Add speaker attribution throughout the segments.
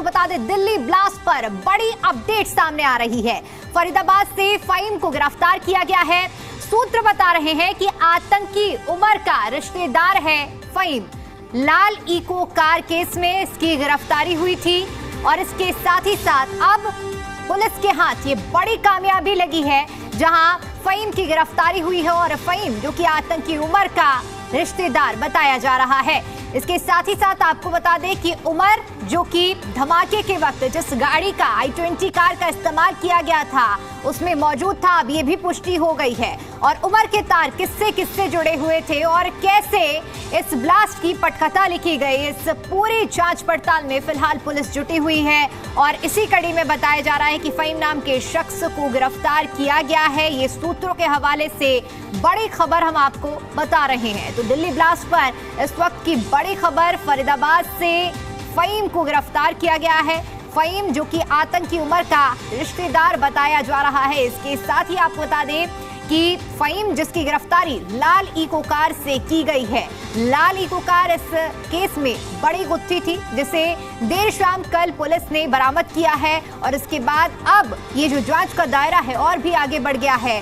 Speaker 1: बता दें, दिल्ली ब्लास्ट पर बड़ी अपडेट सामने आ रही है। फरीदाबाद से फ़हीम को गिरफ्तार किया गया है। सूत्र बता रहे हैं कि आतंकी उमर का रिश्तेदार है फ़हीम। लाल इको कार केस में इसकी गिरफ्तारी हुई थी और इसके साथ ही साथ अब पुलिस के हाथ ये बड़ी कामयाबी लगी है, जहां फ़हीम की गिरफ्तारी हुई है और फ़हीम जो कि आतंकी उमर का रिश्तेदार बताया जा रहा है। इसके साथ ही साथ आपको बता दें कि उमर जो कि धमाके के वक्त जिस गाड़ी का i20 कार का इस्तेमाल किया गया था उसमें मौजूद था, अब ये भी पुष्टि हो गई है। और उमर के तार किससे किससे जुड़े हुए थे और कैसे इस ब्लास्ट की पटकथा लिखी गई, इस पूरी जांच पड़ताल में फिलहाल पुलिस जुटी हुई है। और इसी कड़ी में बताया जा रहा है कि फ़हीम नाम के शख्स को गिरफ्तार किया गया है। ये सूत्रों के हवाले से बड़ी खबर हम आपको बता रहे हैं। तो दिल्ली ब्लास्ट पर इस वक्त की बड़ी खबर, फरीदाबाद से फ़हीम को गिरफ्तार किया गया है। फ़हीम जो कि आतंकी उमर का रिश्तेदार बताया जा रहा है। इसके साथ ही आपको बता दें कि फ़हीम जिसकी गिरफ्तारी लाल इको कार से की गई है। लाल इको कार इस केस में बड़ी गुत्थी थी, जिसे देर शाम कल पुलिस ने बरामद किया है और इसके बाद अब ये जो जांच का दायरा है और भी आगे बढ़ गया है।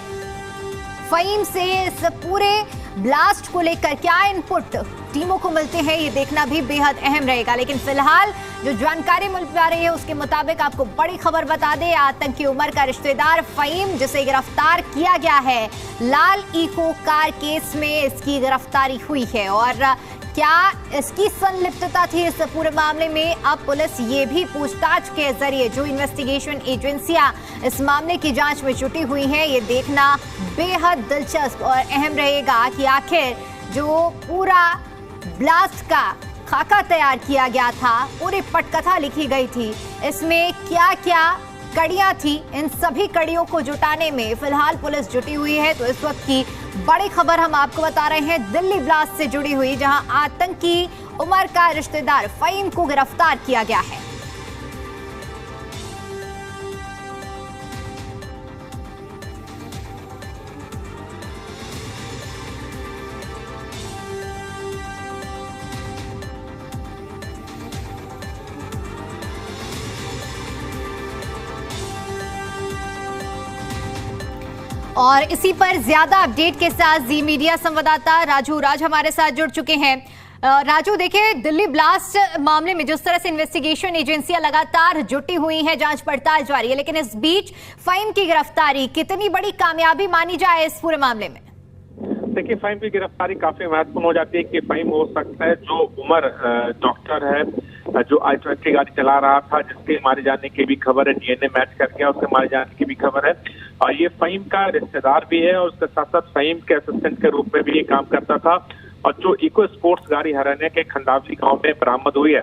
Speaker 1: फ़हीम से इस पूरे ब्लास्ट को लेकर क्या इनपुट टीमों को मिलते हैं, ये देखना भी बेहद अहम रहेगा। लेकिन फिलहाल जो जानकारी मिल पा रही है उसके मुताबिक आपको बड़ी खबर बता दें, आतंकी उमर का रिश्तेदार फ़हीम जिसे गिरफ्तार किया गया है लाल इको कार केस में, इसकी गिरफ्तारी हुई है। और क्या इसकी संलिप्तता थी इस पूरे मामले में, अब पुलिस ये भी पूछताछ के जरिए जो इन्वेस्टिगेशन एजेंसियां इस मामले की जांच में जुटी हुई हैं, ये देखना बेहद दिलचस्प और अहम रहेगा कि आखिर जो पूरा ब्लास्ट का खाका तैयार किया गया था, पूरी पटकथा लिखी गई थी, इसमें क्या क्या कड़ियां थी, इन सभी कड़ियों को जुटाने में फिलहाल पुलिस जुटी हुई है। तो इस वक्त की बड़ी खबर हम आपको बता रहे हैं दिल्ली ब्लास्ट से जुड़ी हुई, जहां आतंकी उमर का रिश्तेदार फ़हीम को गिरफ्तार किया गया है। और इसी पर ज्यादा अपडेट के साथ जी मीडिया संवाददाता राजू राज हमारे साथ जुड़ चुके हैं। राजू, देखिए दिल्ली ब्लास्ट मामले में जिस तरह से इन्वेस्टिगेशन एजेंसियां लगातार जुटी हुई हैं, जांच पड़ताल जारी है, लेकिन इस बीच फ़हीम की गिरफ्तारी कितनी बड़ी कामयाबी मानी जाए इस पूरे मामले में?
Speaker 2: देखिए, फ़हीम की गिरफ्तारी काफी महत्वपूर्ण हो जाती है कि फ़हीम हो सकता है जो उमर डॉक्टर है जो i20 गाड़ी चला रहा था, जिसके मारे जाने की भी खबर है, डीएनए मैच कर गया, उसके मारे जाने की भी खबर है। और ये फ़हीम का रिश्तेदार भी है और उसके साथ साथ फ़हीम के असिस्टेंट के रूप में भी ये काम करता था। और जो इको स्पोर्ट्स गाड़ी हरियाणा के खंडावली गांव में बरामद हुई है,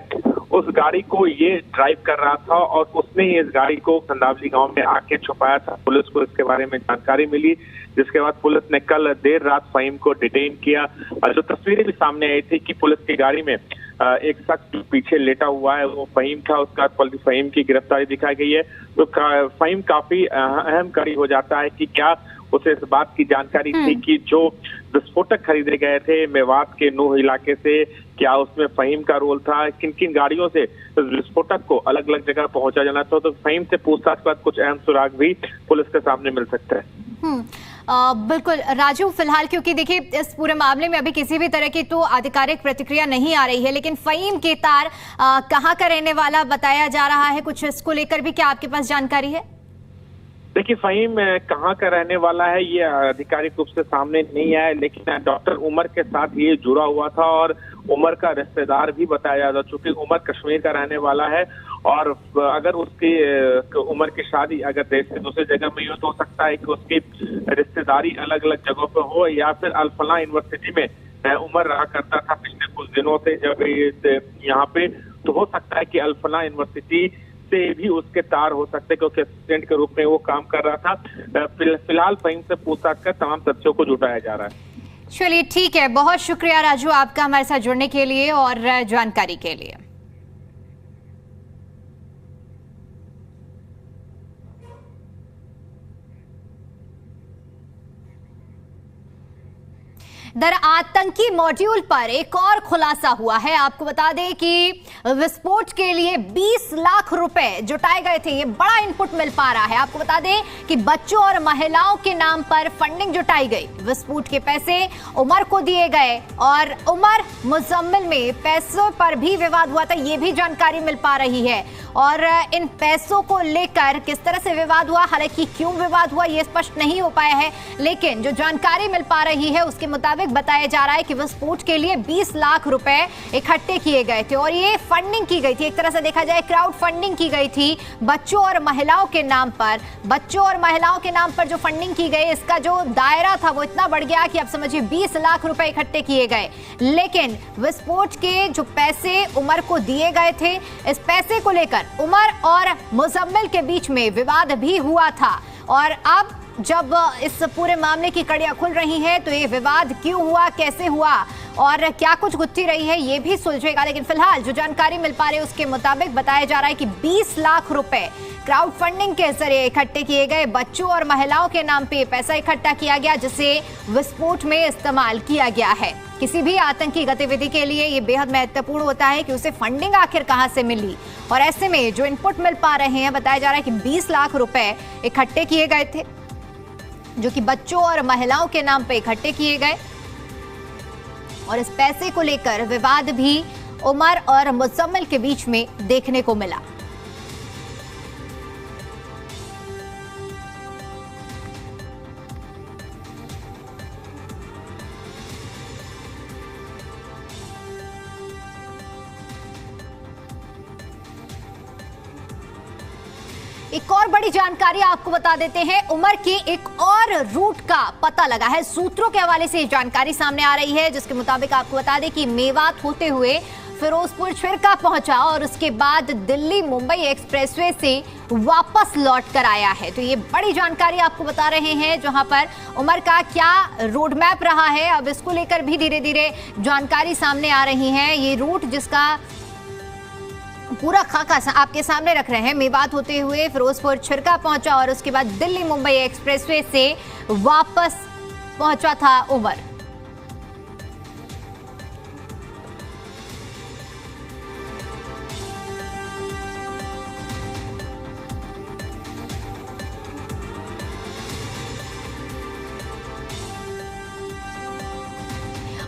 Speaker 2: उस गाड़ी को ये ड्राइव कर रहा था और उसने ही इस गाड़ी को खंडावली गांव में आके छुपाया था। पुलिस को इसके बारे में जानकारी मिली, जिसके बाद पुलिस ने कल देर रात फ़हीम को डिटेन किया। और जो तस्वीरें भी सामने आई थी कि पुलिस की गाड़ी में एक शख्स जो पीछे लेटा हुआ है वो फ़हीम था, उसका फ़हीम की गिरफ्तारी दिखाई गई है। तो फ़हीम काफी अहम कड़ी हो जाता है कि क्या उसे इस बात की जानकारी थी कि जो विस्फोटक खरीदे गए थे मेवात के नूह इलाके से, क्या उसमें फ़हीम का रोल था, किन किन गाड़ियों से विस्फोटक को अलग अलग जगह पहुंचा जाना था। तो फ़हीम से पूछताछ के बाद कुछ अहम सुराग भी पुलिस के सामने मिल सकता है।
Speaker 1: बिल्कुल राजू, फिलहाल क्योंकि देखिए इस पूरे मामले में अभी किसी भी तरह की तो आधिकारिक प्रतिक्रिया नहीं आ रही है, लेकिन फ़हीम के तार कहाँ का रहने वाला बताया जा रहा है, कुछ इसको लेकर भी क्या आपके पास जानकारी है?
Speaker 2: देखिए, फ़हीम कहाँ का रहने वाला है ये आधिकारिक रूप से सामने नहीं आया, लेकिन डॉक्टर उमर के साथ ये जुड़ा हुआ था और उमर का रिश्तेदार भी बताया जाता, चूंकि उमर कश्मीर का रहने वाला है। और अगर उसकी उमर की शादी अगर देश से दूसरी जगह में हो सकता है कि उसकी रिश्तेदारी अलग अलग जगहों पर हो, या फिर अल-फलाह यूनिवर्सिटी में उमर रहा करता था पिछले कुछ दिनों से जब यहाँ पे, तो हो सकता है कि अल-फलाह यूनिवर्सिटी से भी उसके तार हो सकते, क्योंकि असिस्टेंट के रूप में वो काम कर रहा था। फिलहाल फ़हीम से पूछताछ कर तमाम तथ्यों को जुटाया जा रहा है।
Speaker 1: चलिए ठीक है, बहुत शुक्रिया राजू आपका हमारे साथ जुड़ने के लिए और जानकारी के लिए। दर आतंकी मॉड्यूल पर एक और खुलासा हुआ है। आपको बता दें कि विस्फोट के लिए 20 लाख रुपए जुटाए गए थे। ये बड़ा इनपुट मिल पा रहा है। आपको बता दें कि बच्चों और महिलाओं के नाम पर फंडिंग जुटाई गई। विस्फोट के पैसे उमर को दिए गए और उमर मुजम्मिल में पैसों पर भी विवाद हुआ था। ये भी जानकारी मिल पा रही है। और इन पैसों को लेकर किस तरह से विवाद हुआ, हालांकि क्यों विवाद हुआ ये स्पष्ट नहीं हो पाया है, लेकिन जो जानकारी मिल पा रही है उसके मुताबिक बताया जा रहा है कि विस्फोट के लिए 20 लाख रुपए इकट्ठे किए गए थे और ये फंडिंग की गई थी। एक तरह से देखा जाए क्राउड फंडिंग की गई थी बच्चों और महिलाओं के नाम पर। बच्चों और महिलाओं के नाम पर जो फंडिंग की गई, इसका जो दायरा था वो इतना बढ़ गया कि अब समझिए 20 लाख रुपए इकट्ठे किए गए। लेकिन विस्फोट के जो पैसे उमर को दिए गए थे, इस पैसे को लेकर उमर और मुजम्मिल के बीच में विवाद भी हुआ था। और अब जब इस पूरे मामले की कड़ियां खुल रही हैं तो ये विवाद क्यों हुआ, कैसे हुआ और क्या कुछ गुत्थी रही है ये भी सुलझेगा। लेकिन फिलहाल जो जानकारी मिल पा रही है उसके मुताबिक बताया जा रहा है कि 20 लाख रुपए क्राउड फंडिंग के जरिए इकट्ठे किए गए। बच्चों और महिलाओं के नाम पे पैसा इकट्ठा किया गया जिसे विस्फोट में इस्तेमाल किया गया है। किसी भी आतंकी गतिविधि के लिए ये बेहद महत्वपूर्ण होता है कि उसे फंडिंग आखिर कहां से मिली। और ऐसे में जो इनपुट मिल पा रहे हैं, बताया जा रहा है कि 20 लाख रुपए इकट्ठे किए गए थे जो कि बच्चों और महिलाओं के नाम पे इकट्ठे किए गए। और इस पैसे को लेकर विवाद भी उमर और मुजम्मिल के बीच में देखने को मिला। एक और बड़ी जानकारी आपको बता देते हैं। उमर के एक और रूट का पता लगा है। सूत्रों के हवाले से जानकारी सामने आ रही है जिसके मुताबिक आपको बता दें कि मेवात होते हुए फिरोजपुर छिरका पहुंचा और उसके बाद दिल्ली मुंबई एक्सप्रेसवे से वापस लौट कर आया है। तो ये बड़ी जानकारी आपको बता रहे हैं जहां पर उमर का क्या रोड मैप रहा है। अब इसको लेकर भी धीरे धीरे जानकारी सामने आ रही है। ये रूट जिसका पूरा खाका आपके सामने रख रहे हैं। मेवात होते हुए फिरोजपुर छिरका पहुंचा और उसके बाद दिल्ली मुंबई एक्सप्रेसवे से वापस पहुंचा था उमर।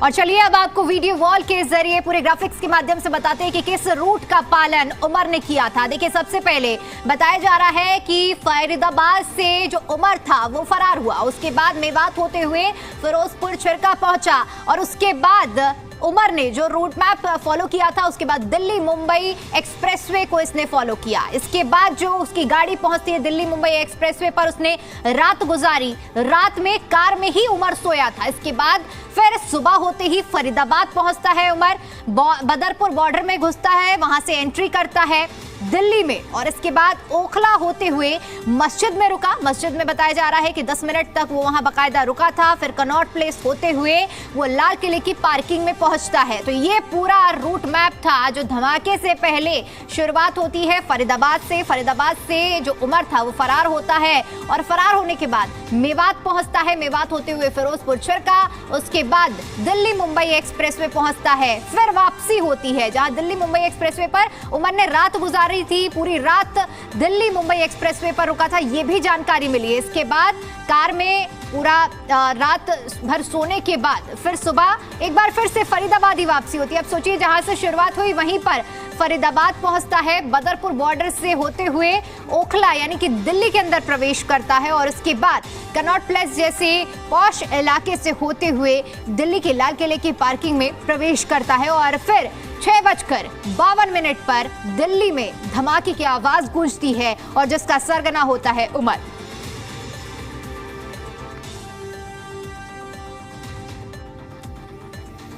Speaker 1: और चलिए अब आपको वीडियो वॉल के जरिए पूरे ग्राफिक्स के माध्यम से बताते हैं कि किस रूट का पालन उमर ने किया था। देखिए, सबसे पहले बताया जा रहा है कि फरीदाबाद से जो उमर था वो फरार हुआ। उसके बाद मेवात होते हुए फिरोजपुर छिरका पहुंचा और उसके बाद उमर ने जो रूट मैप फॉलो किया था उसके बाद दिल्ली मुंबई एक्सप्रेसवे को इसने फॉलो किया। इसके बाद जो उसकी गाड़ी पहुंचती है दिल्ली मुंबई एक्सप्रेसवे पर, उसने रात गुजारी। रात में कार में ही उमर सोया था। इसके बाद फिर सुबह होते ही फरीदाबाद पहुंचता है उमर, बदरपुर बॉर्डर में घुसता है, वहां से एंट्री करता है दिल्ली में और इसके बाद ओखला होते हुए मस्जिद में रुका। मस्जिद में बताया जा रहा है कि 10 मिनट तक वो वहां बाकायदा रुका था। फिर कनॉट प्लेस होते हुए वो लाल किले की पार्किंग में पहुंचता है। तो ये पूरा रूट मैप था जो धमाके से पहले शुरुआत होती है फरीदाबाद से। फरीदाबाद से जो उमर था वो फरार होता है और फरार होने के बाद मेवात पहुंचता है। मेवात होते हुए फिरोजपुर छिरका, उसके बाद दिल्ली मुंबई एक्सप्रेसवे पहुंचता है। फिर वापसी होती है जहां दिल्ली मुंबई एक्सप्रेसवे पर उमर ने रात गुजारी थी। पूरी रात दिल्ली मुंबई एक्सप्रेसवे पर रुका था, ये भी जानकारी मिली है। इसके बाद कार में पूरा रात भर सोने के बाद फिर सुबह एक बार फिर से फरीदाबाद ही वापसी होती है। अब सोचिए, जहां से शुरुआत हुई वहीं पर फरीदाबाद पहुंचता है, बदरपुर बॉर्डर से होते हुए ओखला यानी कि दिल्ली के अंदर प्रवेश करता है और उसके बाद कनॉट प्लेस जैसे पॉश इलाके से होते हुए दिल्ली के लाल किले की पार्किंग में प्रवेश करता है और फिर 6:52 पर दिल्ली में धमाके की आवाज गूंजती है और जिसका सरगना होता है उमर।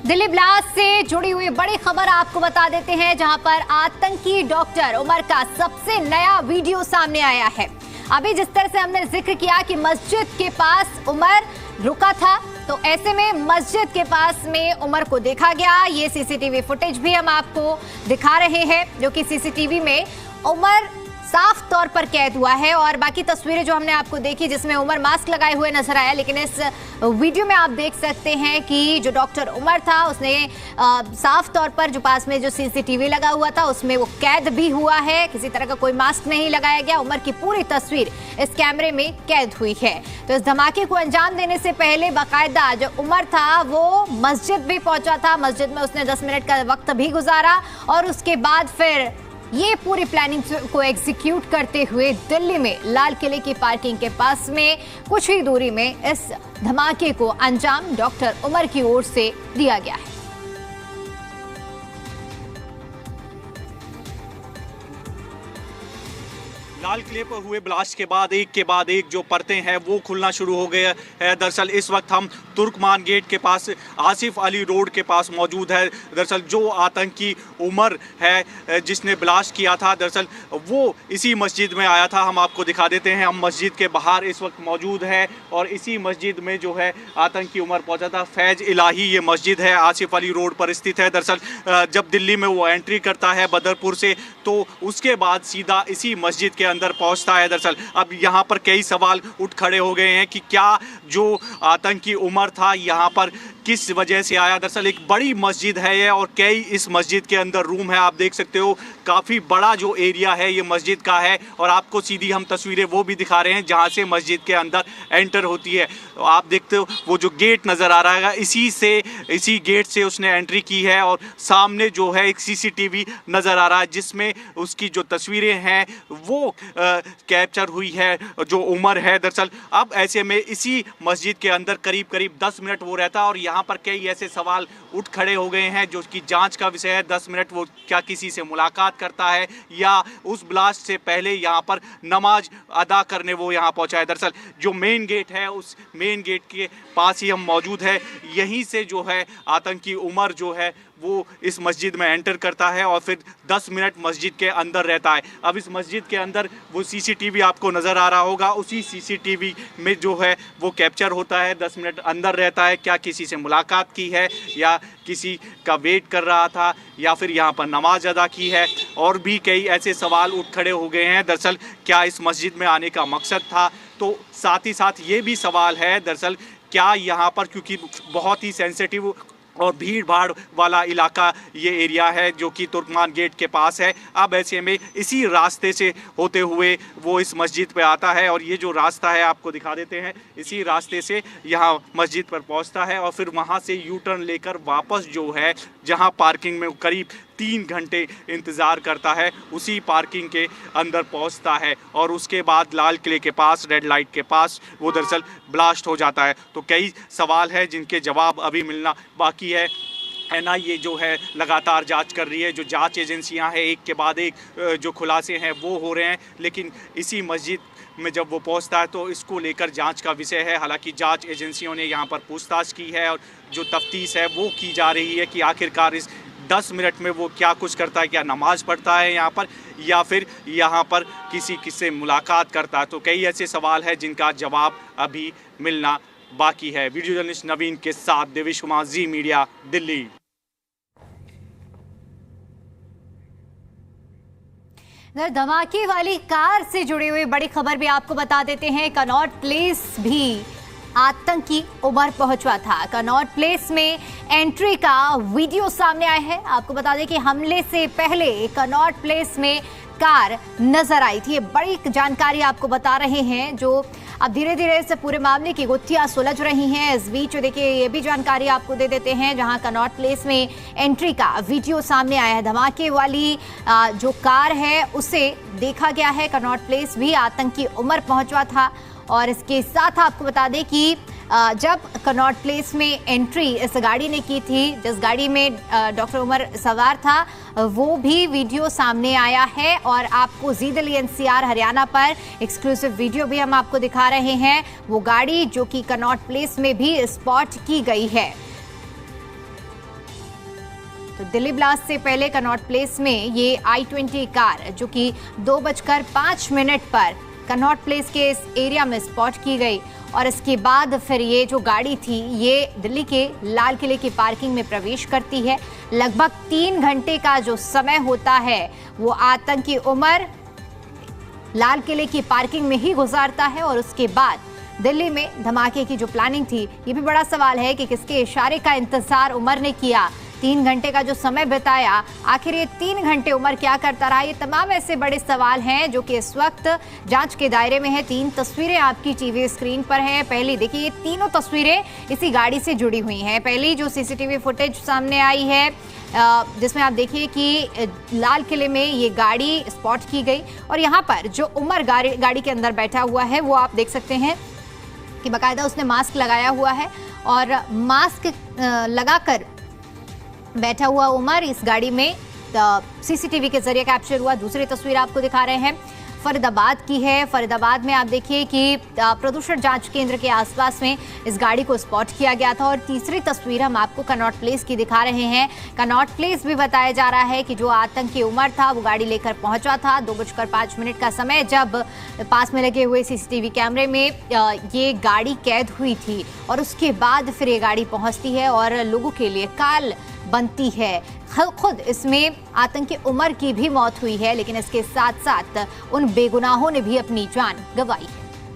Speaker 1: दिल्ली ब्लास्ट से जुड़ी हुई बड़ी खबर आपको बता देते हैं जहां पर आतंकी डॉक्टर उमर का सबसे नया वीडियो सामने आया है। अभी जिस तरह से हमने जिक्र किया कि मस्जिद के पास उमर रुका था, तो ऐसे में मस्जिद के पास में उमर को देखा गया। ये सीसीटीवी फुटेज भी हम आपको दिखा रहे हैं जो कि सीसीटीवी में उमर साफ तौर पर कैद हुआ है। और बाकी तस्वीरें जो हमने आपको देखी जिसमें उमर मास्क लगाए हुए नजर आया, लेकिन इस वीडियो में आप देख सकते हैं कि जो डॉक्टर उमर था उसने साफ तौर पर जो पास में जो सीसीटीवी लगा हुआ था उसमें वो कैद भी हुआ है। किसी तरह का कोई मास्क नहीं लगाया गया। उमर की पूरी तस्वीर इस कैमरे में कैद हुई है। तो इस धमाके को अंजाम देने से पहले बाकायदा जो उमर था वो मस्जिद भी पहुंचा था। मस्जिद में उसने 10 मिनट का वक्त भी गुजारा और उसके बाद फिर ये पूरी प्लानिंग को एग्जीक्यूट करते हुए दिल्ली में लाल किले की पार्किंग के पास में कुछ ही दूरी में इस धमाके को अंजाम डॉक्टर उमर की ओर से दिया गया है।
Speaker 3: लाल किले पर हुए ब्लास्ट के बाद एक जो परतें हैं वो खुलना शुरू हो गए हैं। दरअसल इस वक्त हम तुर्कमान गेट के पास आसिफ अली रोड के पास मौजूद है। दरअसल जो आतंकी उमर है जिसने ब्लास्ट किया था, दरअसल वो इसी मस्जिद में आया था। हम आपको दिखा देते हैं, हम मस्जिद के बाहर इस वक्त मौजूद है और इसी मस्जिद में जो है आतंकी उमर पहुंचा था। फैज इलाही ये मस्जिद है, आसिफ अली रोड पर स्थित है। दरअसल जब दिल्ली में वो एंट्री करता है बदरपुर से, तो उसके बाद सीधा इसी मस्जिद के अंदर पहुंचता है। दरअसल अब यहाँ पर कई सवाल उठ खड़े हो गए हैं कि क्या जो आतंकी उमर था यहाँ पर किस वजह से आया। दरअसल एक बड़ी मस्जिद है ये और कई इस मस्जिद के अंदर रूम है। आप देख सकते हो काफ़ी बड़ा जो एरिया है ये मस्जिद का है और आपको सीधी हम तस्वीरें वो भी दिखा रहे हैं जहाँ से मस्जिद के अंदर एंटर होती है। तो आप देखते हो वो जो गेट नज़र आ रहा है इसी गेट से उसने एंट्री की है और सामने जो है एक सीसीटीवी नज़र आ रहा है जिसमें उसकी जो तस्वीरें हैं वो कैप्चर हुई है जो उमर है। दरअसल अब ऐसे में इसी मस्जिद के अंदर करीब 10 मिनट वो रहता है और यहाँ पर कई ऐसे सवाल उठ खड़े हो गए हैं जो कि जांच का विषय है। 10 मिनट वो क्या किसी से मुलाकात करता है या उस ब्लास्ट से पहले यहाँ पर नमाज अदा करने वो यहाँ पहुँचा है। दरअसल जो मेन गेट है उस मेन गेट के पास ही हम मौजूद है। यहीं से जो है आतंकी उमर जो है वो इस मस्जिद में एंटर करता है और फिर 10 मिनट मस्जिद के अंदर रहता है। अब इस मस्जिद के अंदर वो सीसीटीवी आपको नज़र आ रहा होगा, उसी सीसीटीवी में जो है वो कैप्चर होता है। 10 मिनट अंदर रहता है, क्या किसी से मुलाकात की है या किसी का वेट कर रहा था या फिर यहाँ पर नमाज अदा की है। और भी कई ऐसे सवाल उठ खड़े हो गए हैं। दरअसल क्या इस मस्जिद में आने का मकसद था, तो साथ ही साथ ये भी सवाल है दरअसल क्या यहाँ पर, क्योंकि बहुत ही सेंसिटिव और भीड़ भाड़ वाला इलाका ये एरिया है जो कि तुर्कमान गेट के पास है। अब ऐसे में इसी रास्ते से होते हुए वो इस मस्जिद पे आता है और ये जो रास्ता है आपको दिखा देते हैं, इसी रास्ते से यहाँ मस्जिद पर पहुँचता है और फिर वहाँ से यू टर्न लेकर वापस जो है जहाँ पार्किंग में करीब 3 घंटे इंतज़ार करता है उसी पार्किंग के अंदर पहुंचता है और उसके बाद लाल किले के पास रेड लाइट के पास वो दरअसल ब्लास्ट हो जाता है। तो कई सवाल हैं जिनके जवाब अभी मिलना बाकी है। एनआईए जो है लगातार जांच कर रही है, जो जांच एजेंसियां हैं एक के बाद एक जो खुलासे हैं वो हो रहे हैं, लेकिन इसी मस्जिद में जब वो पहुंचता है तो इसको लेकर जांच का विषय है। हालांकि जांच एजेंसियों ने यहाँ पर पूछताछ की है और जो तफ्तीश है वो की जा रही है कि आखिरकार इस 10 मिनट में वो क्या कुछ करता है, क्या नमाज पढ़ता है यहाँ पर या फिर यहाँ पर किसी से मुलाकात करता है। तो कई ऐसे सवाल हैं जिनका जवाब अभी मिलना बाकी है। वीडियो जर्नलिस्ट नवीन के साथ देवेश कुमार, जी मीडिया, दिल्ली।
Speaker 1: धमाके वाली कार से जुड़ी हुई बड़ी खबर भी आपको बता देते हैं। कनॉट प्लेस भी आतंकी उमर पहुंचा था। कनॉट प्लेस में एंट्री का वीडियो सामने आया है। आपको बता दें कि हमले से पहले कनॉट प्लेस में कार नजर आई थी। ये बड़ी जानकारी आपको बता रहे हैं जो अब धीरे धीरे इस पूरे मामले की गुत्थियां सुलझ रही हैं। इस बीच देखिए ये भी जानकारी आपको दे देते हैं जहां कनॉट प्लेस में एंट्री का वीडियो सामने आया है। धमाके वाली जो कार है उसे देखा गया है। कनॉट प्लेस भी आतंकी उमर पहुंचा था और इसके साथ आपको बता दें कि जब कनॉट प्लेस में एंट्री इस गाड़ी ने की थी, जिस गाड़ी में डॉक्टर उमर सवार था, वो भी वीडियो सामने आया है और आपको जी दिल्ली एनसीआर हरियाणा पर एक्सक्लूसिव वीडियो भी हम आपको दिखा रहे हैं। वो गाड़ी जो कि कनॉट प्लेस में भी स्पॉट की गई है। तो दिल्ली ब्लास्ट से पहले कनॉट प्लेस में ये I-20 कार जो कि 2:05 पर कनॉट प्लेस के इस एरिया में स्पॉट की गई और इसके बाद फिर ये जो गाड़ी थी ये दिल्ली के लाल किले की पार्किंग में प्रवेश करती है। लगभग 3 घंटे का जो समय होता है वो आतंकी उमर लाल किले की पार्किंग में ही गुजारता है और उसके बाद दिल्ली में धमाके की जो प्लानिंग थी, ये भी बड़ा सवाल है कि किसके इशारे का इंतजार उमर ने किया। 3 घंटे का जो समय बिताया, आखिर ये 3 घंटे उमर क्या करता रहा? ये तमाम ऐसे बड़े सवाल हैं जो कि इस वक्त जांच के दायरे में है। 3 तस्वीरें आपकी टीवी स्क्रीन पर हैं। पहली देखिए, ये तीनों तस्वीरें इसी गाड़ी से जुड़ी हुई हैं। पहली जो सीसीटीवी फुटेज सामने आई है, जिसमें आप देखिए कि लाल किले में ये गाड़ी स्पॉट की गई और यहाँ पर जो उमर गाड़ी के अंदर बैठा हुआ है, वो आप देख सकते हैं कि बाकायदा उसने मास्क लगाया हुआ है और मास्क लगाकर बैठा हुआ उमर इस गाड़ी में सीसीटीवी के जरिए कैप्चर हुआ। दूसरी तस्वीर आपको दिखा रहे हैं, फरीदाबाद की है। फरीदाबाद में आप देखिए कि प्रदूषण जांच केंद्र के आसपास में इस गाड़ी को स्पॉट किया गया था। और तीसरी तस्वीर हम आपको कनॉट प्लेस की दिखा रहे हैं। कनॉट प्लेस भी बताया जा रहा है कि जो आतंकी उमर था वो गाड़ी लेकर पहुंचा था। 2:05 का समय जब पास में लगे हुए सीसीटीवी कैमरे में ये गाड़ी कैद हुई थी और उसके बाद फिर ये गाड़ी पहुंचती है और लोगों के लिए काल बनती है। खुद इसमें आतंकी उमर की भी मौत हुई है, लेकिन इसके साथ साथ उन बेगुनाहों ने भी अपनी जान गंवाई है।